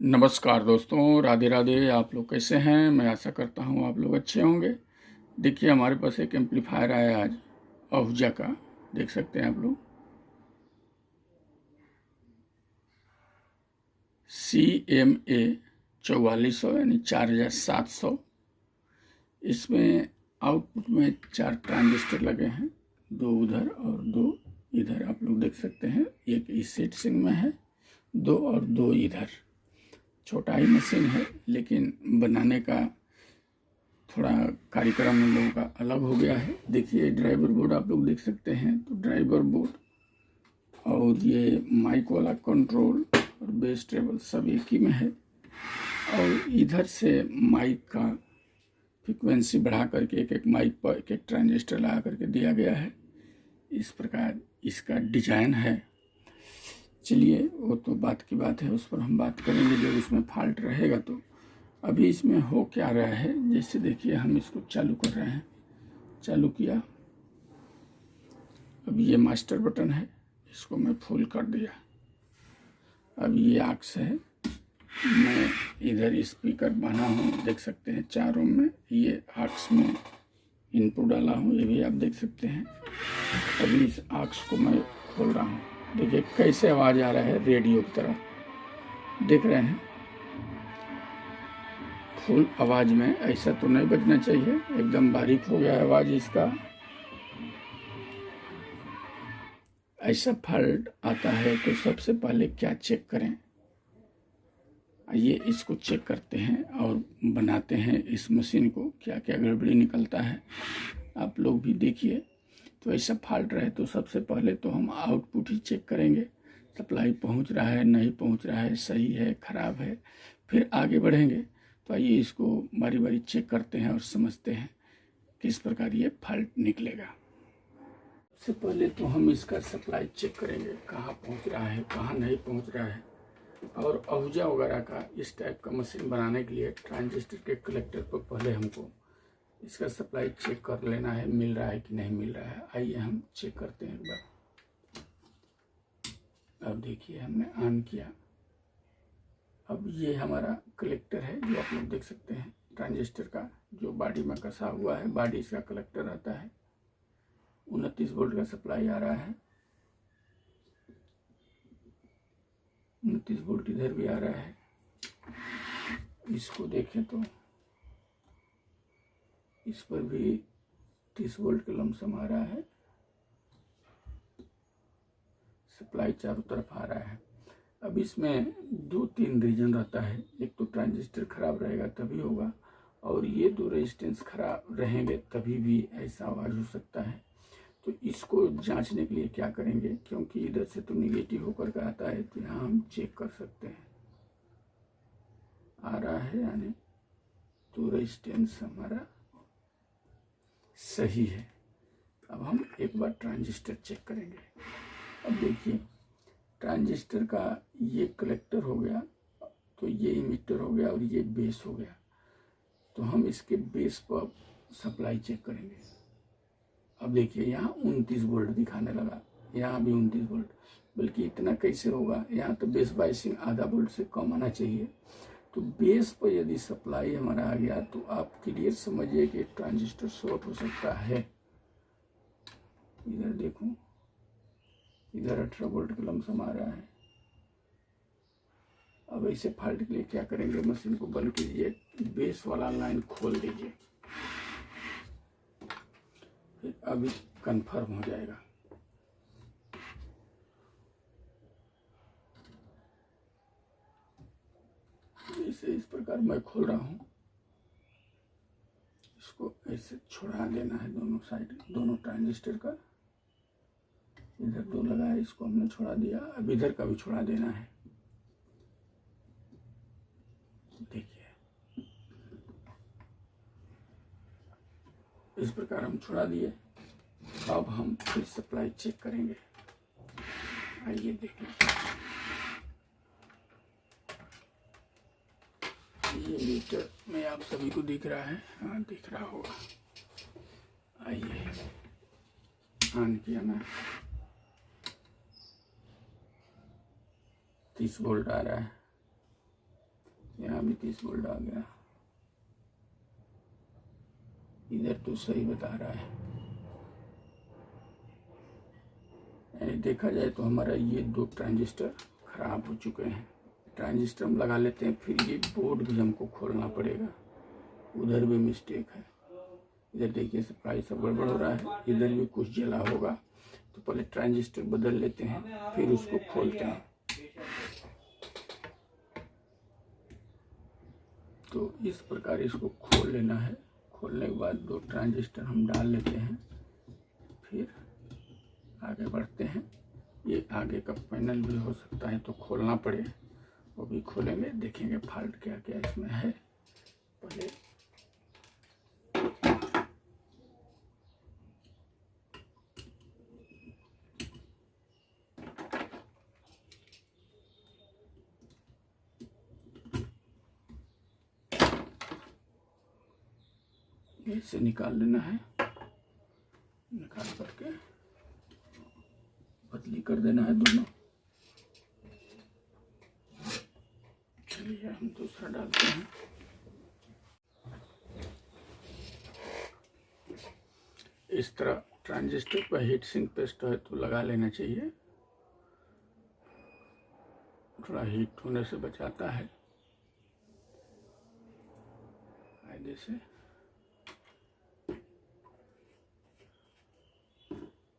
नमस्कार दोस्तों, राधे राधे। आप लोग कैसे हैं? मैं आशा करता हूँ आप लोग अच्छे होंगे। देखिए, हमारे पास एक एम्पलीफायर आया आज आहूजा का, देख सकते हैं आप लोग। CMA 4400 यानी 4700। इसमें आउटपुट में 4 ट्रांजिस्टर लगे हैं, 2 उधर और 2 इधर। आप लोग देख सकते हैं, एक इस सेट सिंग में है, 2 और 2 इधर। छोटा ही मशीन है, लेकिन बनाने का थोड़ा कार्यक्रम इन लोगों का अलग हो गया है। देखिए, ड्राइवर बोर्ड आप लोग देख सकते हैं, तो ड्राइवर बोर्ड और ये माइक वाला कंट्रोल और बेस टेबल सब एक ही में है। और इधर से माइक का फ्रिक्वेंसी बढ़ा करके एक एक माइक पर एक एक ट्रांजिस्टर लगा करके दिया गया है। इस प्रकार इसका डिजाइन है। चलिए, वो तो बात की बात है, उस पर हम बात करेंगे जब इसमें फॉल्ट रहेगा। तो अभी इसमें हो क्या रहा है, जैसे देखिए हम इसको चालू कर रहे हैं, चालू किया। अब ये मास्टर बटन है, इसको मैं फुल कर दिया। अब ये आक्स है, मैं इधर स्पीकर बना हूँ, देख सकते हैं चारों में। ये आक्स में इनपुट डाला हूँ, ये भी आप देख सकते हैं। अभी इस आक्स को मैं खोल रहा हूँ। देखिए कैसे आवाज़ आ रहा है रेडियो की तरह, देख रहे हैं। फुल आवाज़ में ऐसा तो नहीं बजना चाहिए, एकदम बारीक हो गया आवाज़ इसका। ऐसा फॉल्ट आता है तो सबसे पहले क्या चेक करें, आइए इसको चेक करते हैं और बनाते हैं इस मशीन को। क्या क्या गड़बड़ी निकलता है आप लोग भी देखिए। तो ऐसा फॉल्ट रहे तो सबसे पहले तो हम आउटपुट ही चेक करेंगे, सप्लाई पहुंच रहा है नहीं पहुंच रहा है, सही है खराब है, फिर आगे बढ़ेंगे। तो आइए इसको बारी बारी चेक करते हैं और समझते हैं किस प्रकार ये फॉल्ट निकलेगा। सबसे पहले तो हम इसका सप्लाई चेक करेंगे, कहाँ पहुंच रहा है कहाँ नहीं पहुंच रहा है। और आहूजा वगैरह का इस टाइप का मशीन बनाने के लिए ट्रांजिस्टर के कलेक्टर पर पहले हमको इसका सप्लाई चेक कर लेना है, मिल रहा है कि नहीं मिल रहा है। आइए हम चेक करते हैं एक बार। अब देखिए हमने ऑन किया। अब ये हमारा कलेक्टर है, जो आप लोग देख सकते हैं ट्रांजिस्टर का, जो बॉडी में कसा हुआ है। बॉडी इसका कलेक्टर रहता है। 29 वोल्ट का सप्लाई आ रहा है, 29 वोल्ट इधर भी आ रहा है। इसको देखें तो इस पर भी 30 वोल्ट का लमसम आ रहा है। सप्लाई चारों तरफ आ रहा है। अब इसमें 2-3 रीजन रहता है। एक तो ट्रांजिस्टर खराब रहेगा तभी होगा, और ये 2 रेजिस्टेंस खराब रहेंगे तभी भी ऐसा आवाज़ हो सकता है। तो इसको जांचने के लिए क्या करेंगे, क्योंकि इधर से तो निगेटिव होकर के आता है, तो यहाँ हम चेक कर सकते हैं आ रहा है यानी, तो रेजिस्टेंस हमारा सही है। अब हम एक बार ट्रांजिस्टर चेक करेंगे। अब देखिए, ट्रांजिस्टर का ये कलेक्टर हो गया, तो ये इमिटर हो गया और ये बेस हो गया। तो हम इसके बेस पर सप्लाई चेक करेंगे। अब देखिए यहाँ 29 वोल्ट दिखाने लगा, यहाँ भी 29 वोल्ट। बल्कि इतना कैसे होगा, यहाँ तो बेस बाइसिंग आधा वोल्ट से कम आना चाहिए। तो बेस पर यदि सप्लाई हमारा आ गया तो आप क्लियर समझिए कि ट्रांजिस्टर शॉर्ट हो सकता है। इधर देखो, इधर 18 वोल्ट का लमसम आ रहा है। अब ऐसे फॉल्ट के लिए क्या करेंगे, मशीन को बंद कीजिए, बेस वाला लाइन खोल दीजिए, फिर अभी कंफर्म हो जाएगा। इसे इस प्रकार मैं खोल रहा हूँ, इसको ऐसे छुड़ा देना है दोनों साइड, दोनों ट्रांजिस्टर का। इधर 2 लगा है, इसको हमने छुड़ा दिया। अब इधर का भी छुड़ा देना है। देखिए इस प्रकार हम छुड़ा दिए। अब हम फिर सप्लाई चेक करेंगे। आइए देख लेते हैं। ये मीटर में आप सभी को दिख रहा है, हाँ दिख रहा होगा। आइए ऑन किया मैं, 30 वोल्ट आ रहा है। यहाँ भी 30 वोल्ट आ गया, इधर तो सही बता रहा है। यानी देखा जाए तो हमारा ये 2 ट्रांजिस्टर खराब हो चुके हैं। ट्रांजिस्टर हम लगा लेते हैं, फिर ये बोर्ड भी हमको खोलना पड़ेगा। उधर भी मिस्टेक है, इधर देखिए सप्लाई सब गड़बड़ हो रहा है, इधर भी कुछ जला होगा। तो पहले ट्रांजिस्टर बदल लेते हैं, फिर उसको खोलते हैं। तो इस प्रकार इसको खोल लेना है। खोलने के बाद 2 ट्रांजिस्टर हम डाल लेते हैं, फिर आगे बढ़ते हैं। ये आगे का पैनल भी हो सकता है तो खोलना पड़े, वो भी खोलेंगे, देखेंगे फॉल्ट क्या क्या इसमें है। पहले इसे निकाल लेना है, निकाल करके पतली कर देना है दोनों। चलिए हम दूसरा डालते हैं। इस तरह ट्रांजिस्टर पर हीट सिंक पेस्ट है तो लगा लेना चाहिए, थोड़ा हीट होने से बचाता है। कायदे से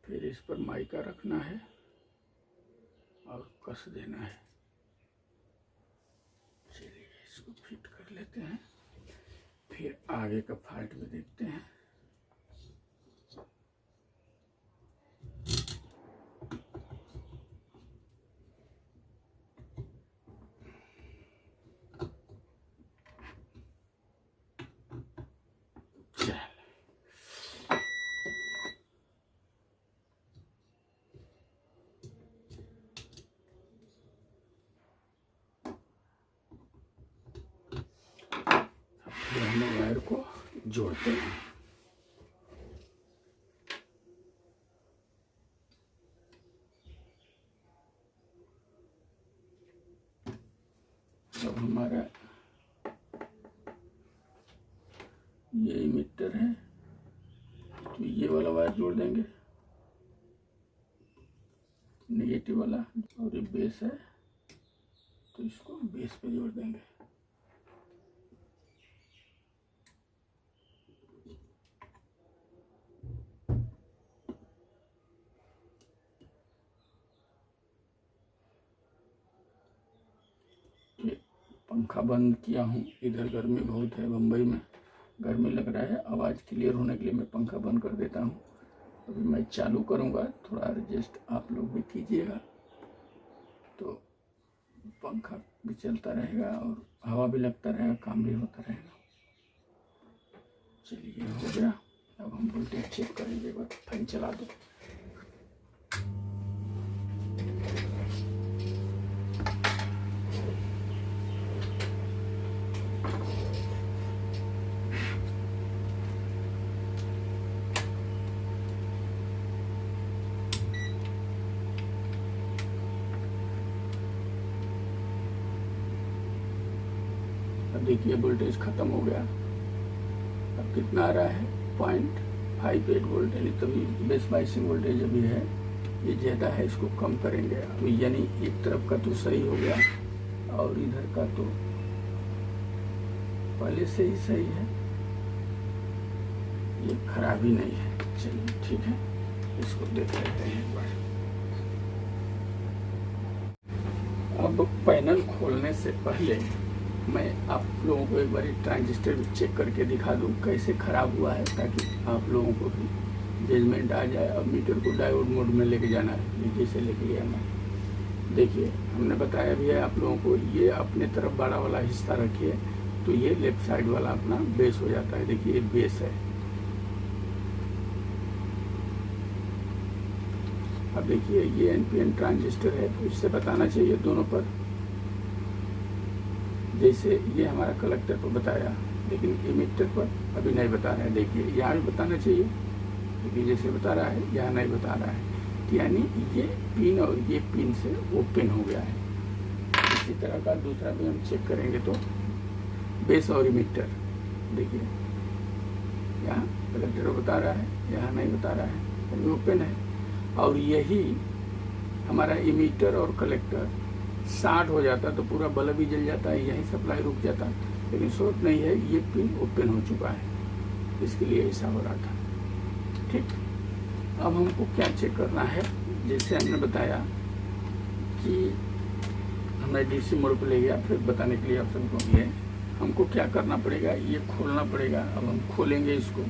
फिर इस पर माइका रखना है और कस देना है। चलिए इसको फिट कर लेते हैं, फिर आगे का फॉल्ट भी देखते हैं। फिर हम वायर को जोड़ते हैं। अब हमारा ये इमिटर है तो ये वाला वायर जोड़ देंगे, नेगेटिव वाला, और ये बेस है तो इसको बेस पे जोड़ देंगे। पंखा बंद किया हूँ, इधर गर्मी बहुत है, बम्बई में गर्मी लग रहा है। आवाज़ क्लियर होने के लिए मैं पंखा बंद कर देता हूँ। अभी मैं चालू करूँगा, थोड़ा एडजस्ट आप लोग भी कीजिएगा, तो पंखा भी चलता रहेगा और हवा भी लगता रहेगा, काम भी होता रहेगा। चलिए हो गया। अब हम वोल्टेज चेक करेंगे, एक बार फैन चला दो। अब देखिए वोल्टेज ख़त्म हो गया। अब कितना आ रहा है, 0.58 वोल्ट, यानी तभी बेस बाइसिंग वोल्टेज अभी है, ये ज़्यादा है, इसको कम करेंगे। अभी यानी एक तरफ का तो सही हो गया और इधर का तो पहले से ही सही है, ये खराब ही नहीं है। चलिए ठीक है, इसको देख लेते हैं एक बार। अब पैनल खोलने से पहले मैं आप लोगों को एक बार ट्रांजिस्टर भी चेक करके दिखा दूं कैसे ख़राब हुआ है, ताकि आप लोगों को भी जजमेंट आ जाए। अब मीटर को डायोड मोड में लेके जाना है, जैसे लेके गया मैं। देखिए हमने बताया भी है आप लोगों को, ये अपने तरफ बड़ा वाला हिस्सा रखिए तो ये लेफ्ट साइड वाला अपना बेस हो जाता है। देखिए ये बेस है। अब देखिए ये NPN ट्रांजिस्टर है तो इससे बताना चाहिए दोनों पर, जैसे ये हमारा कलेक्टर पर बताया, लेकिन इमिटर पर अभी नहीं बता रहा है। देखिए यहाँ भी बताना चाहिए, लेकिन जैसे बता रहा है यहाँ नहीं बता रहा है, यानी ये पिन और ये पिन से ओपन हो गया है। इसी तरह का दूसरा भी हम चेक करेंगे तो बेस और इमीटर। देखिए यहाँ कलेक्टर बता रहा है, यहाँ नहीं बता रहा है, ये ओपन है। और यही हमारा इमीटर और कलेक्टर शॉर्ट हो जाता तो पूरा बल्ब ही जल जाता है, यही सप्लाई रुक जाता, लेकिन शॉर्ट नहीं है, ये पिन ओपन हो चुका है, इसके लिए ऐसा हो रहा था। ठीक, अब हमको क्या चेक करना है, जैसे हमने बताया कि हमें डीसी मोड पर ले गया, फिर बताने के लिए ऑप्शन को ये हमको क्या करना पड़ेगा, ये खोलना पड़ेगा। अब हम खोलेंगे इसको,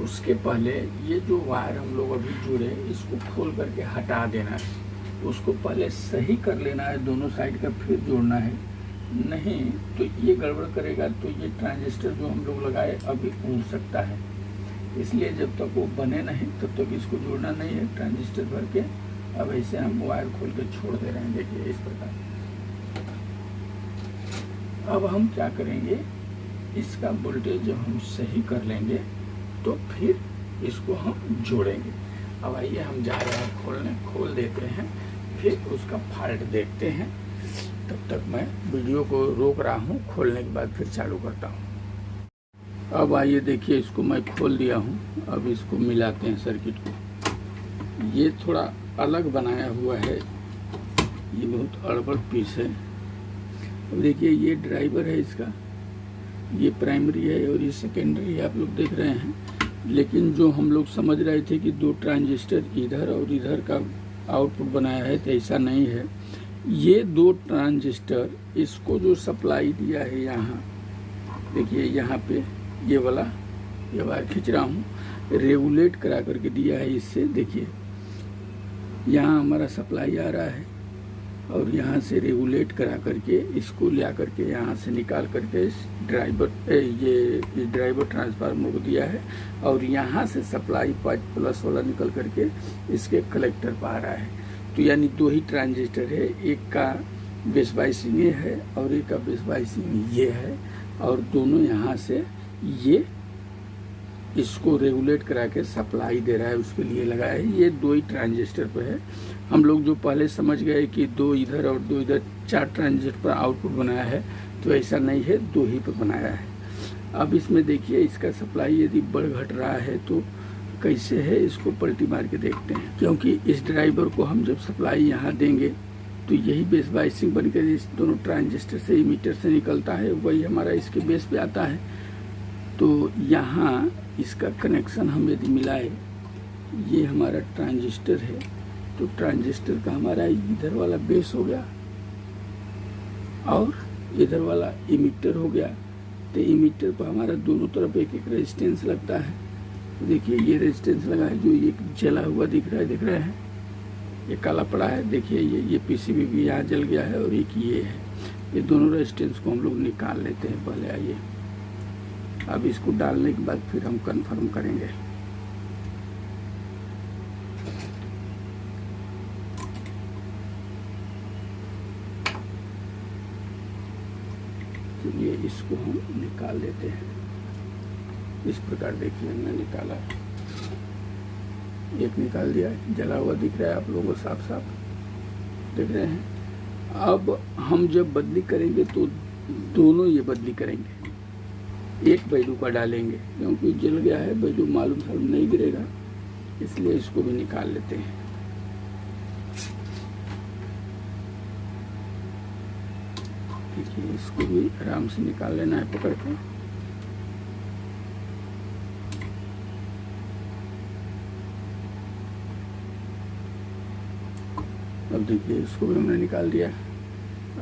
उसके पहले ये जो वायर हम लोग अभी जुड़े इसको खोल करके हटा देना है, उसको पहले सही कर लेना है दोनों साइड का, फिर जोड़ना है। नहीं तो ये गड़बड़ करेगा तो ये ट्रांजिस्टर जो हम लोग लगाए अभी उड़ सकता है, इसलिए जब तक वो बने नहीं तब तक इसको जोड़ना नहीं है ट्रांजिस्टर भर के। अब ऐसे हम वायर खोल के छोड़ दे रहे हैं, देखिए इस प्रकार। अब हम क्या करेंगे, इसका वोल्टेज जब हम सही कर लेंगे तो फिर इसको हम जोड़ेंगे। अब आइए हम जा रहे हैं खोलने, खोल देते हैं, फिर उसका फॉल्ट देखते हैं। तब तक मैं वीडियो को रोक रहा हूँ, खोलने के बाद फिर चालू करता हूँ। अब आइए देखिए, इसको मैं खोल दिया हूँ। अब इसको मिलाते हैं सर्किट को। ये थोड़ा अलग बनाया हुआ है, ये बहुत अड़बड़ पीस है। अब देखिए ये ड्राइवर है इसका, ये प्राइमरी है और ये सेकेंडरी है, आप लोग देख रहे हैं। लेकिन जो हम लोग समझ रहे थे कि दो ट्रांजिस्टर इधर और इधर का आउटपुट बनाया है, तो ऐसा नहीं है। ये दो ट्रांजिस्टर, इसको जो सप्लाई दिया है यहाँ, देखिए यहाँ पे ये वाला, ये वायर खींच रहा हूँ, रेगुलेट करा करके दिया है इससे। देखिए यहाँ हमारा सप्लाई आ रहा है और यहाँ से रेगुलेट करा करके इसको ले करके यहाँ से निकाल करके ये ड्राइवर ट्रांसफार्मर को दिया है, और यहाँ से सप्लाई 5+ वाला निकल करके इसके कलेक्टर पर आ रहा है। तो यानी दो ही ट्रांजिस्टर है, एक का बेस बाइसिंग ये है और एक का बेस बाइसिंग ये है, और दोनों यहाँ से ये इसको रेगुलेट करा के सप्लाई दे रहा है, उसके लिए लगाया है। ये दो ही ट्रांजिस्टर पे है। हम लोग जो पहले समझ गए कि दो इधर और दो इधर 4 ट्रांजिस्टर पर आउटपुट बनाया है, तो ऐसा नहीं है, दो ही पर बनाया है। अब इसमें देखिए इसका सप्लाई यदि बढ़ घट रहा है तो कैसे है, इसको पलटी मार के देखते हैं। क्योंकि इस ड्राइवर को हम जब सप्लाई यहाँ देंगे तो यही बेस बाइसिंग बनकर इस दोनों ट्रांजिस्टर से, इमीटर से निकलता है, वही हमारा इसके बेस पे आता है। तो यहाँ इसका कनेक्शन हम यदि मिलाए, ये हमारा ट्रांजिस्टर है, तो ट्रांजिस्टर का हमारा इधर वाला बेस हो गया और इधर वाला इमीटर हो गया। तो इमीटर पर हमारा दोनों तरफ एक एक रेजिस्टेंस लगता है। तो देखिए ये रेजिस्टेंस लगा है, जो ये जला हुआ दिख रहा है, देख रहे हैं ये काला पड़ा है। देखिए ये पीसीबी भी यहाँ जल गया है और एक ये है। ये दोनों रेजिस्टेंस को हम लोग निकाल लेते हैं पहले। आइए अब इसको डालने के बाद फिर हम कंफर्म करेंगे। चलिए इसको हम निकाल लेते हैं। इस प्रकार देखिए हमने निकाला, एक निकाल दिया, जला हुआ दिख रहा है आप लोगों को, साफ साफ देख रहे हैं। अब हम जब बदली करेंगे तो दोनों ये बदली करेंगे, एक वैल्यू का डालेंगे, क्योंकि जल गया है, वैल्यू मालूम नहीं गिरेगा, इसलिए इसको भी निकाल लेते हैं। देखिए इसको भी आराम से निकाल लेना है पकड़ के। अब देखिए इसको भी हमने निकाल दिया।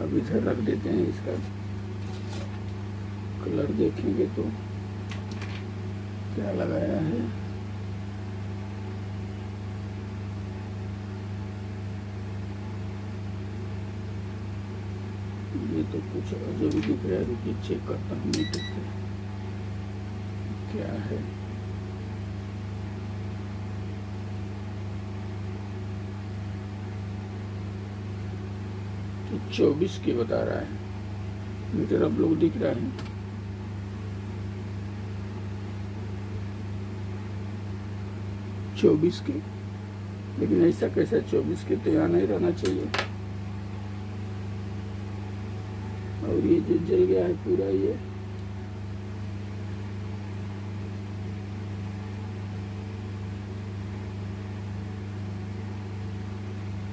अब इधर रख देते हैं, इसका कलर देखेंगे तो क्या लगाया है। ये तो कुछ अजब ही दिख रहा है, रुकिए चेक करता हूँ मीटर से क्या है। तो 24 के बता रहा है मीटर, आप लोग दिख रहा है। चौबीस के, लेकिन ऐसा कैसा 24 के, तो यहाँ नहीं रहना चाहिए। और ये जो जल गया है पूरा, ये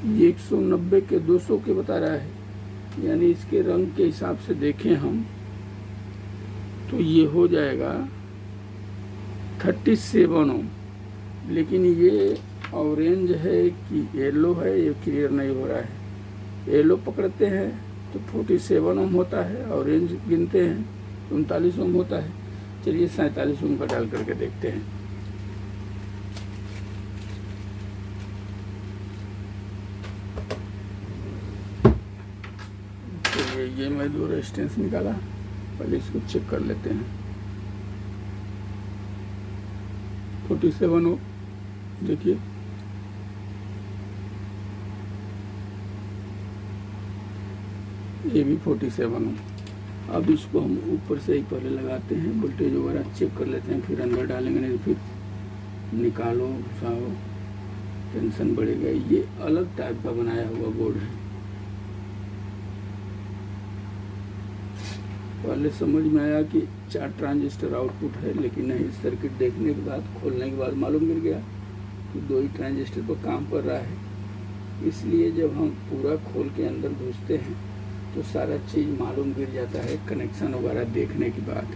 ये 190 के 200 के बता रहा है, यानी इसके रंग के हिसाब से देखें हम तो ये हो जाएगा 37 ओम। लेकिन ये ऑरेंज है कि येलो है ये क्लियर नहीं हो रहा है। येलो पकड़ते हैं तो 47 ओम होता है, ऑरेंज गिनते हैं 39 ओम होता है। चलिए 47 ओम का डाल करके देखते हैं। चलिए ये मैं 2 रेजिस्टेंस निकाला, पहले इसको चेक कर लेते हैं। 47 ओम देखिए, ये भी 47 ओम। अब इसको हम ऊपर से ही पहले लगाते हैं, वोल्टेज वगैरह चेक कर लेते हैं, फिर अंदर डालेंगे, नहीं फिर निकालो घुसाओ टेंशन बढ़ेगा। ये अलग टाइप का बनाया हुआ बोर्ड है। पहले समझ में आया कि 4 ट्रांजिस्टर आउटपुट है, लेकिन नहीं, सर्किट देखने के बाद खोलने के बाद मालूम मिल गया कि 2 ही ट्रांजिस्टर पर काम कर रहा है। इसलिए जब हम पूरा खोल के अंदर घुसते हैं तो सारा चीज मालूम गिर जाता है कनेक्शन वगैरह देखने के बाद।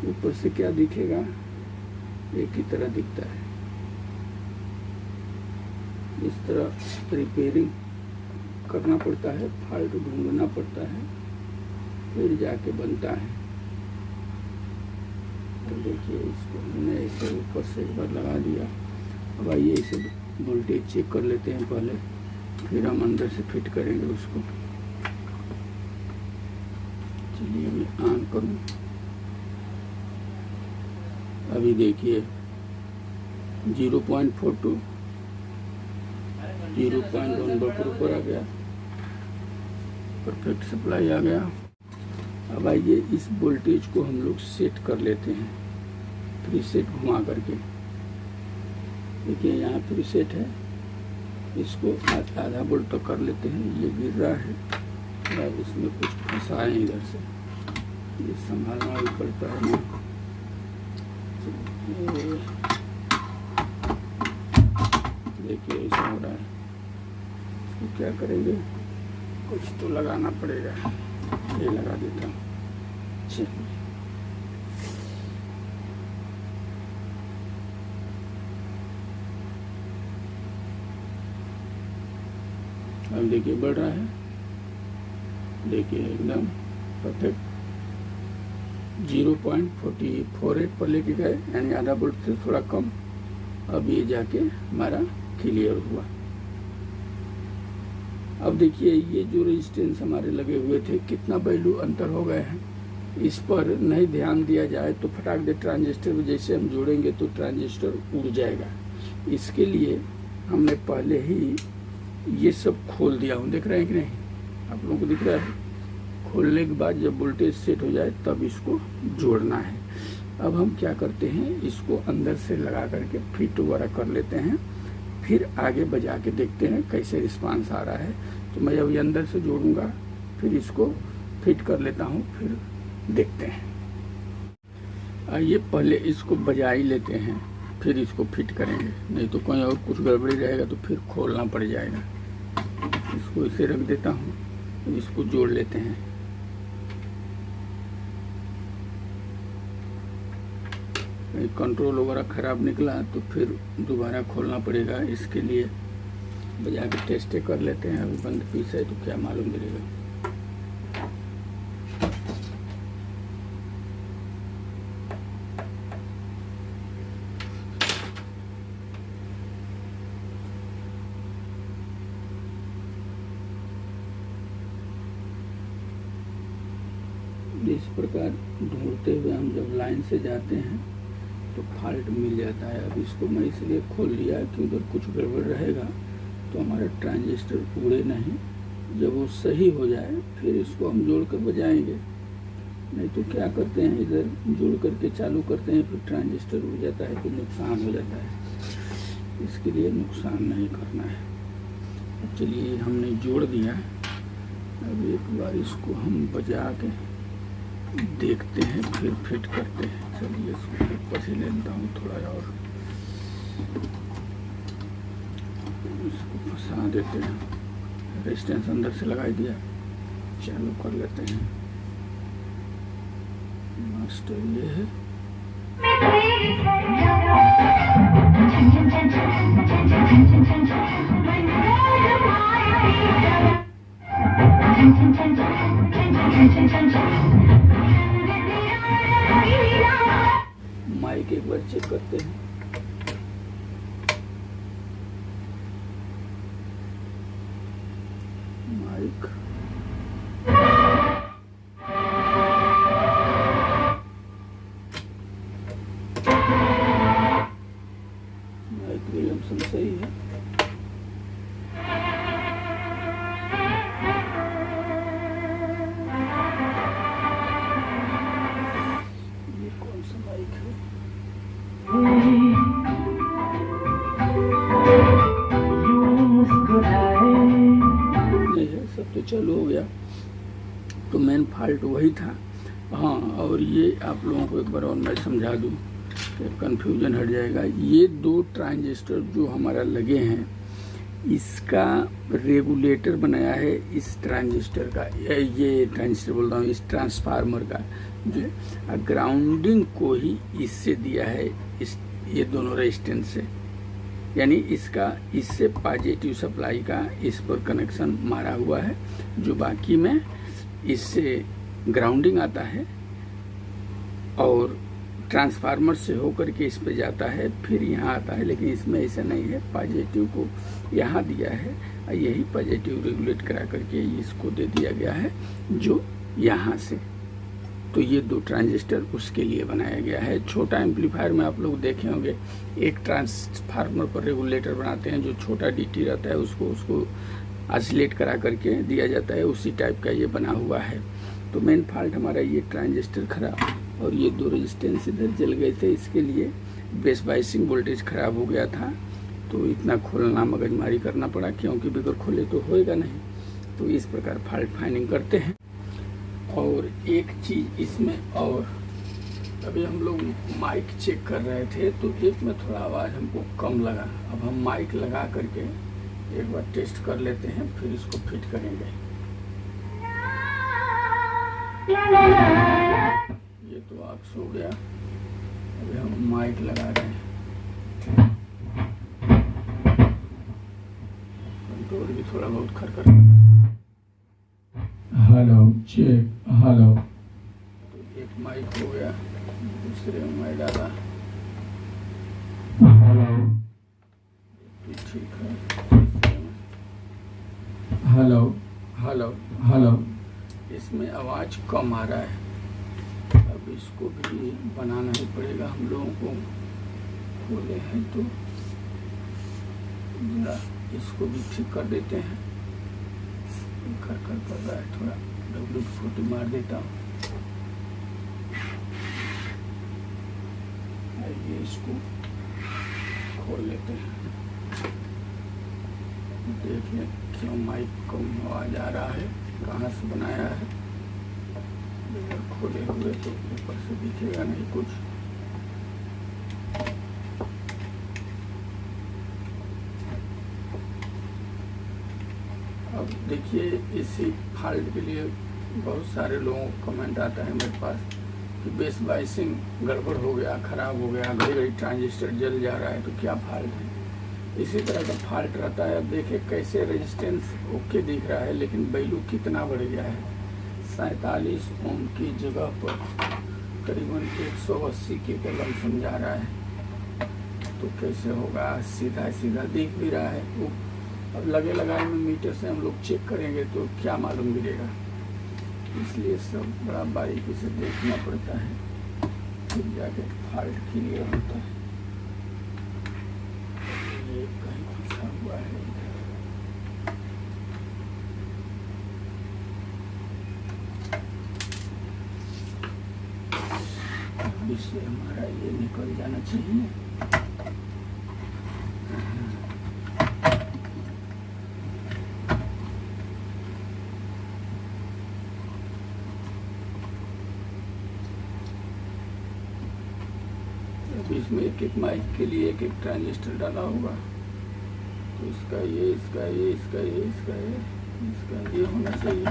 ऊपर से क्या दिखेगा, एक ही तरह दिखता है। इस तरह रिपेयरिंग करना पड़ता है, फॉल्ट ढूंढना पड़ता है, फिर जाके बनता है। तो देखिए इसको हमने इसे ऊपर से एक बार लगा दिया। अब आइए इसे वोल्टेज चेक कर लेते हैं पहले, फिर हम अंदर से फिट करेंगे उसको। चलिए अभी ऑन करूं। अभी देखिए 0.42 0.1 ऊपर आ गया, परफेक्ट सप्लाई आ गया। अब आइए इस वोल्टेज को हम लोग सेट कर लेते हैं, प्रीसेट घुमा करके। देखिए यहाँ प्रीसेट है, इसको आधा वोल्ट तक कर लेते हैं। ये गिर रहा है, अब इसमें कुछ फंसाए इधर से, ये संभालना भी पड़ता है ना। देखिए ऐसा हो रहा है, इसको क्या करेंगे, कुछ तो लगाना पड़ेगा। ये लगा देता हूँ। चलिए अब देखिए बढ़ रहा है, देखिए एकदम परफेक्ट 0.48 पर लेके गए, यानी आधा वोल्ट से थोड़ा कम। अब ये जाके हमारा क्लियर हुआ। अब देखिए ये जो रेजिस्टेंस हमारे लगे हुए थे, कितना वैल्यू अंतर हो गए हैं। इस पर नहीं ध्यान दिया जाए तो फटाक दे ट्रांजिस्टर में जैसे हम जोड़ेंगे तो ट्रांजिस्टर उड़ जाएगा। इसके लिए हमने पहले ही ये सब खोल दिया हूँ, देख रहे हैं कि नहीं, आप लोगों को दिख रहा है। खोलने के बाद जब वोल्टेज सेट हो जाए तब इसको जोड़ना है। अब हम क्या करते हैं, इसको अंदर से लगा करके फिट वगैरह कर लेते हैं, फिर आगे बजा के देखते हैं कैसे रिस्पांस आ रहा है। तो मैं अभी अंदर से जोड़ूंगा, फिर इसको फिट कर लेता हूँ, फिर देखते हैं। आइए पहले इसको बजा ही लेते हैं, फिर इसको फिट करेंगे, नहीं तो कहीं और कुछ गड़बड़ी रहेगा तो फिर खोलना पड़ जाएगा। इसको इसे रख देता हूँ, इसको जोड़ लेते हैं। कंट्रोल वगैरह खराब निकला तो फिर दोबारा खोलना पड़ेगा। इसके लिए बजा के टेस्ट कर लेते हैं। अभी बंद पीस है तो क्या मालूम मिलेगा। इस प्रकार ढूंढते हुए हम जब लाइन से जाते हैं तो फॉल्ट मिल जाता है। अब इसको मैं इसलिए खोल लिया कि उधर कुछ गड़बड़ रहेगा तो हमारा ट्रांजिस्टर उड़े नहीं। जब वो सही हो जाए फिर इसको हम जोड़ कर बजाएंगे, नहीं तो क्या करते हैं, इधर जोड़ करके चालू करते हैं, फिर ट्रांजिस्टर उड़ जाता है, फिर नुकसान हो जाता है। इसके लिए नुकसान नहीं करना है। चलिए हमने जोड़ दिया, अब एक बार इसको हम बजा के देखते हैं, फिर फिट करते हैं। चलिए इसको ऊपर से लेता हूँ थोड़ा और। इसको फंसा देते हैं। रेजिस्टेंस अंदर से लगा दिया, चालू कर लेते हैं। मास्टर ये है। माइक एक बार चेक करते हैं। माइक विलियमसन सही है। ये कौन सा माइक है? नहीं है, सब तो चालू हो गया। तो मेन फॉल्ट वही था। हाँ, और ये आप लोगों को एक बार और मैं समझा दूँ, कंफ्यूजन हट जाएगा। ये 2 ट्रांजिस्टर जो हमारा लगे हैं, इसका रेगुलेटर बनाया है इस ट्रांजिस्टर का, ये ट्रांजिस्टर बोल रहा हूँ, इस ट्रांसफार्मर का, जो ग्राउंडिंग को ही इससे दिया है, इस ये दोनों रेजिस्टेंस से। यानी इसका इससे पॉजिटिव सप्लाई का इस पर कनेक्शन मारा हुआ है, जो बाकी में इससे ग्राउंडिंग आता है और ट्रांसफार्मर से होकर के इस पे जाता है, फिर यहाँ आता है। लेकिन इसमें ऐसा नहीं है, पॉजिटिव को यहाँ दिया है और यही पॉजिटिव रेगुलेट करा करके इसको दे दिया गया है जो यहाँ से। तो ये 2 ट्रांजिस्टर उसके लिए बनाया गया है। छोटा एम्पलीफायर में आप लोग देखे होंगे, एक ट्रांसफार्मर पर रेगुलेटर बनाते हैं, जो छोटा डीटी रहता है उसको ऑसिलेट करा करके दिया जाता है, उसी टाइप का ये बना हुआ है। तो मेन फॉल्ट हमारा ये ट्रांजिस्टर खराब और ये 2 रेजिस्टेंस इधर जल गए थे, इसके लिए बेस बाइसिंग वोल्टेज खराब हो गया था। तो इतना खोलना मगजमारी करना पड़ा, क्योंकि बगैर खोले तो होएगा नहीं। तो इस प्रकार फॉल्ट फाइंडिंग करते हैं। और एक चीज़ इसमें, और अभी हम लोग माइक चेक कर रहे थे तो एक में थोड़ा आवाज़ हमको कम लगा। अब हम माइक लगा करके एक बार टेस्ट कर लेते हैं, फिर इसको फिट करेंगे। ये तो ऑक्स हो गया। अभी हम माइक लगा रहे हैं, कंट्रोल भी थोड़ा बहुत खरखर कर रहा है। Hello check, hello. तो एक माइक हो गया, दूसरे में मैं डाला, हेलो ठीक है। Hello hello, hello. इसमें आवाज़ कम आ रहा है। अब इसको भी बनाना ही पड़ेगा हम लोगों को। खोले हैं तो जरा इसको भी ठीक कर देते हैं। कर रहा है, थोड़ा WD-40 मार देता हूँ। ये इसको खोल लेते हैं, देख लें क्यों माइक कम आवाज आ रहा है, कहाँ से बनाया है। अगर खोले हुए तो ऊपर से दिखेगा नहीं कुछ। अब देखिए, इसी फॉल्ट के लिए बहुत सारे लोगों को कमेंट आता है मेरे पास कि बेस बाइसिंग गड़बड़ हो गया, ख़राब हो गया, घड़ी घड़ी ट्रांजिस्टर जल जा रहा है, तो क्या फॉल्ट है। इसी तरह का फॉल्ट रहता है। अब देखिए कैसे रेजिस्टेंस ओके दिख रहा है, लेकिन वैल्यू कितना बढ़ गया है। 47 ओम की जगह पर करीबन 180 के कलम समझा रहा है। तो कैसे होगा, सीधा सीधा दिख भी रहा है। वो अब लगे लगाए में मीटर से हम लोग चेक करेंगे तो क्या मालूम गिरेगा। इसलिए सब बड़ा बारीकी से देखना पड़ता है, फिर जाके फॉल्ट क्लियर होता है। ये कहीं फंसा हुआ है। अब इससे हमारा ये निकल जाना चाहिए। इसमें एक एक माइक के लिए एक एक ट्रांजिस्टर डाला होगा, तो इसका ये होना चाहिए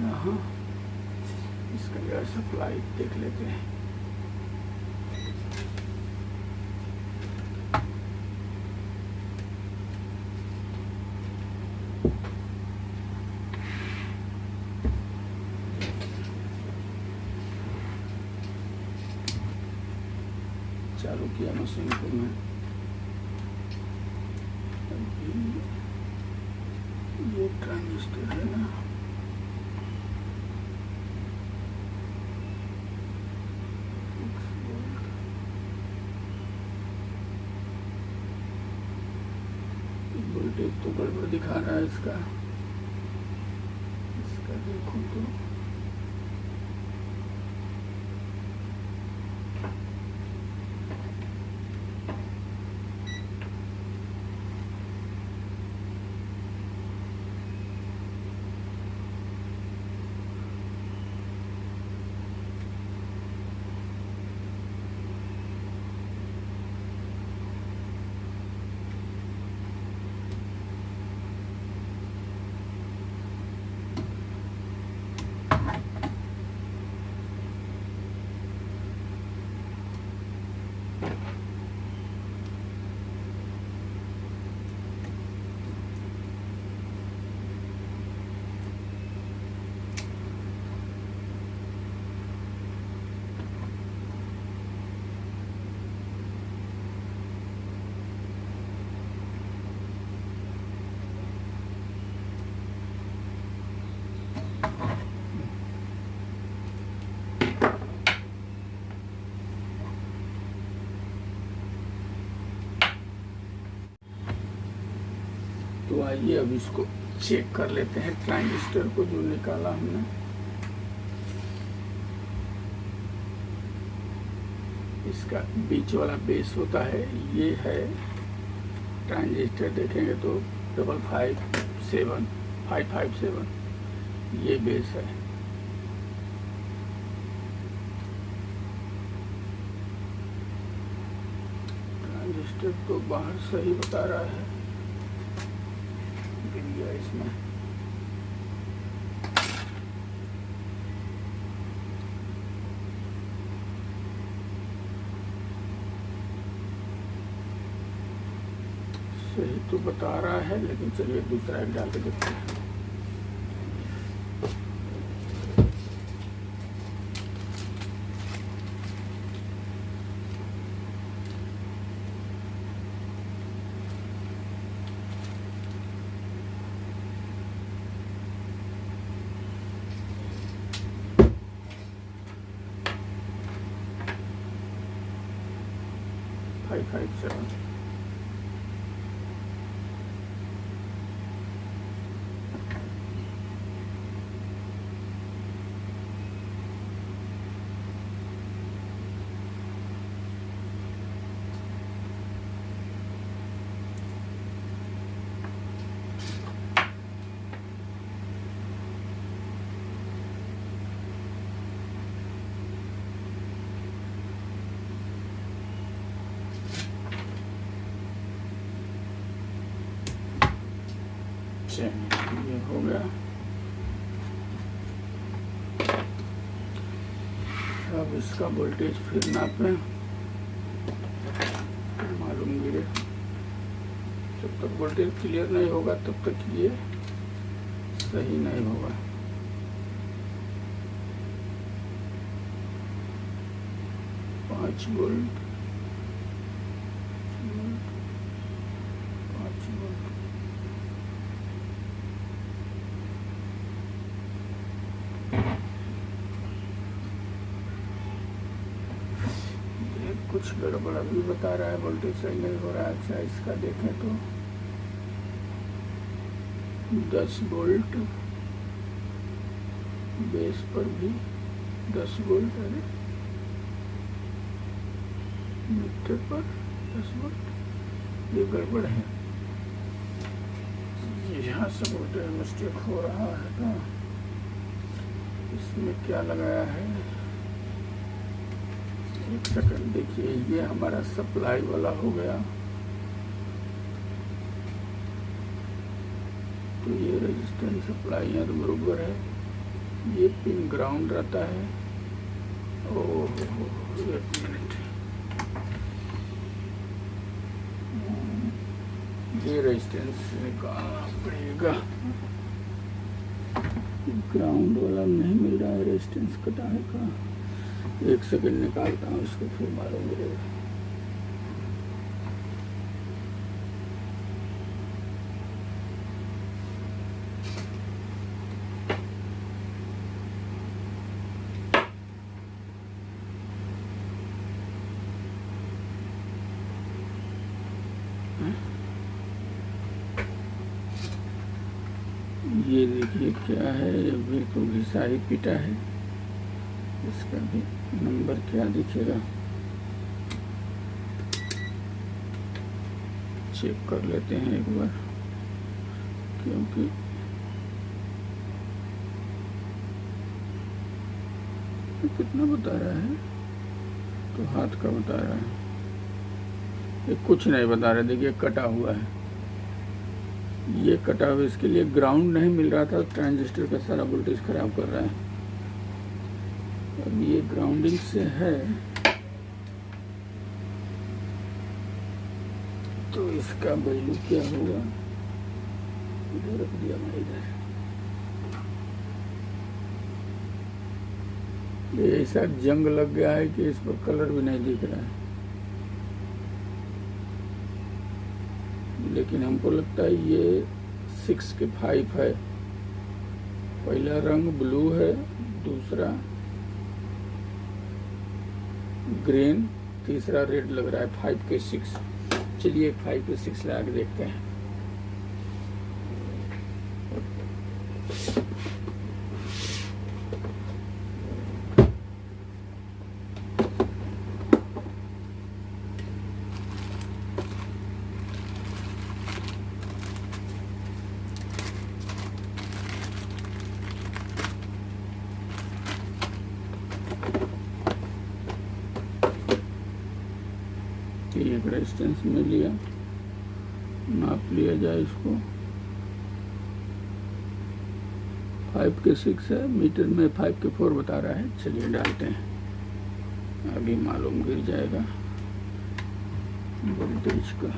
यहाँ। इसका एयर सप्लाई देख लेते हैं। चालू किया मशीन को मैं। ये ट्रांजिस्टर है ना, वोल्टेज तो गड़बड़ दिखा रहा है इसका देखो तो। तो आइए अब इसको चेक कर लेते हैं, ट्रांजिस्टर को जो निकाला हमने। इसका बीच वाला बेस होता है, ये है ट्रांजिस्टर। देखेंगे तो 557 ये बेस है। ट्रांजिस्टर तो बाहर सही बता रहा है, गिर गया इसमें। सही तो बता रहा है, लेकिन चलिए दूसरा एक डाल के देखते हैं। फाइव 557 ये हो गया। अब इसका वोल्टेज फिर नापें, मालूम गिरे। जब तक वोल्टेज क्लियर नहीं होगा तब तक ये सही नहीं होगा। पाँच वोल्ट। कुछ गड़बड़ अभी बता रहा है, वोल्टेज सही नहीं हो रहा है। अच्छा, इसका देखें तो 10 वोल्ट, बेस पर भी 10 वोल्ट। अरे मीटर पर 10 वोल्ट, ये गड़बड़ है। यहाँ से वोल्टेज मिस्टेक हो रहा है। तो इसमें क्या लगाया है, एक सेकंड देखिए। ये हमारा सप्लाई वाला हो गया, तो ये रेजिस्टेंस सप्लाई यहाँ तो बराबर है, ये पिन ग्राउंड रहता है। ओह एक मिनट, ये रेजिस्टेंस निकालना पड़ेगा, ग्राउंड वाला नहीं मिल रहा है, रेजिस्टेंस कटा है का। 1 सेकंड निकालता हूँ इसको, फिर मालूम मिलेगा। ये देखिए क्या है, ये भी तो घिसा ही पीटा है, इसका भी नंबर क्या दिखेगा, चेक कर लेते हैं एक बार, क्योंकि कितना बता रहा है, तो हाथ का बता रहा है, ये कुछ नहीं बता रहा। देखिए कटा हुआ है, ये कटा हुआ, इसके लिए ग्राउंड नहीं मिल रहा था, ट्रांजिस्टर का सारा वोल्टेज खराब कर रहा है। अब ये ग्राउंडिंग से है, तो इसका वैल्यू क्या होगा, इधर रख दिया मैं, इधर ये ऐसा जंग लग गया है कि इस पर कलर भी नहीं दिख रहा है, लेकिन हमको लगता है ये 6 के 5 है। पहला रंग ब्लू है, दूसरा ग्रीन, तीसरा रेड लग रहा है। 5 के 6, चलिए 5 के 6 लगा के देखते हैं। एक रेजिस्टेंस में लिया, नाप लिया जाए इसको, 5 के 6 है, मीटर में 5 के 4 बता रहा है। चलिए डालते हैं, अभी मालूम गिर जाएगा वोल्टेज का।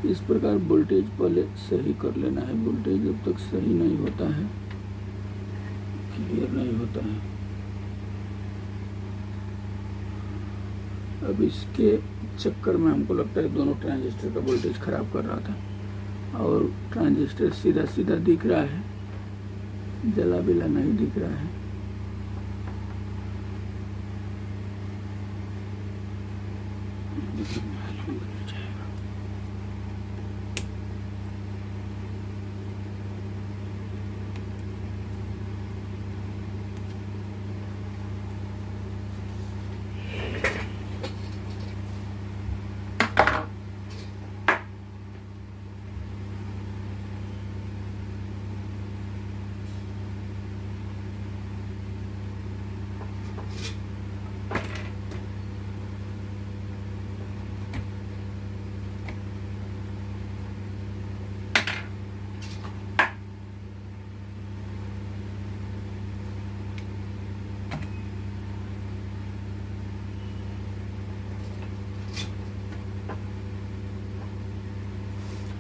इस प्रकार वोल्टेज पहले सही कर लेना है, वोल्टेज जब तक सही नहीं होता है, क्लियर नहीं होता है। अब इसके चक्कर में हमको लगता है दोनों ट्रांजिस्टर का वोल्टेज खराब कर रहा था, और ट्रांजिस्टर सीधा सीधा दिख रहा है, जला बिला नहीं दिख रहा है।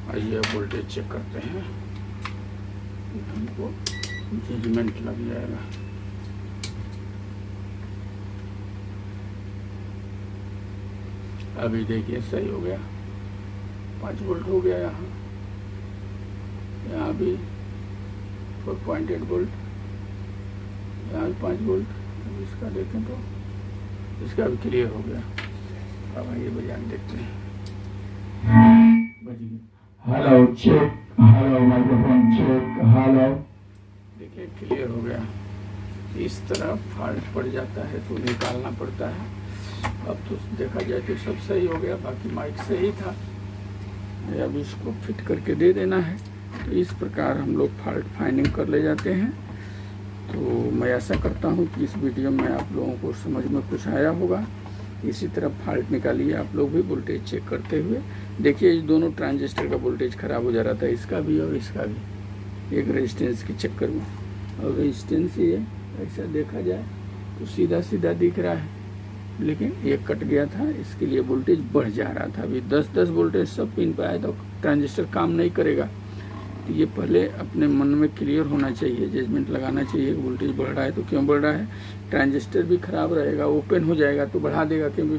आइए वोल्टेज चेक करते हैं, हमको जजमेंट लग जाएगा। अभी देखिए सही हो गया, 5 वोल्ट हो गया। यहाँ भी 4.8 वोल्ट, यहाँ भी 5 वोल्ट। अब इसका देखें तो इसका भी क्लियर हो गया। अब आइए बजान देखते हैं। Hello check, hello microphone check, hello. देखिए क्लियर हो गया। इस तरह फॉल्ट पड़ जाता है तो निकालना पड़ता है। अब तो देखा जाए तो सब सही हो गया, बाकी माइक सही था। अब इसको फिट करके दे देना है। तो इस प्रकार हम लोग फॉल्ट फाइंडिंग कर ले जाते हैं। तो मैं ऐसा करता हूँ कि इस वीडियो में आप लोगों को समझ में कुछ आया होगा। इसी तरह फॉल्ट निकालिए आप लोग भी वोल्टेज चेक करते हुए। देखिए इस दोनों ट्रांजिस्टर का वोल्टेज खराब हो जा रहा था, इसका भी और इसका भी, एक रेजिस्टेंस के चक्कर में। और रेजिस्टेंस ये ऐसा देखा जाए तो सीधा सीधा दिख रहा है, लेकिन ये कट गया था, इसके लिए वोल्टेज बढ़ जा रहा था। अभी 10-10 वोल्टेज सब पिन पे आए तो ट्रांजिस्टर काम नहीं करेगा। तो ये पहले अपने मन में क्लियर होना चाहिए, जजमेंट लगाना चाहिए कि वोल्टेज बढ़ रहा है तो क्यों बढ़ रहा है। ट्रांजिस्टर भी खराब रहेगा, ओपन हो जाएगा तो बढ़ा देगा, क्योंकि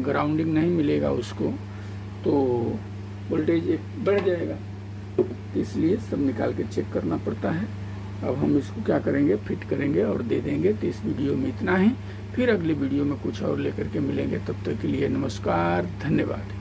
ग्राउंडिंग नहीं मिलेगा उसको, तो वोल्टेज बढ़ जाएगा। इसलिए सब निकाल के चेक करना पड़ता है। अब हम इसको क्या करेंगे, फिट करेंगे और दे देंगे। तो इस वीडियो में इतना ही, फिर अगली वीडियो में कुछ और लेकर के मिलेंगे। तब तक के लिए नमस्कार, धन्यवाद।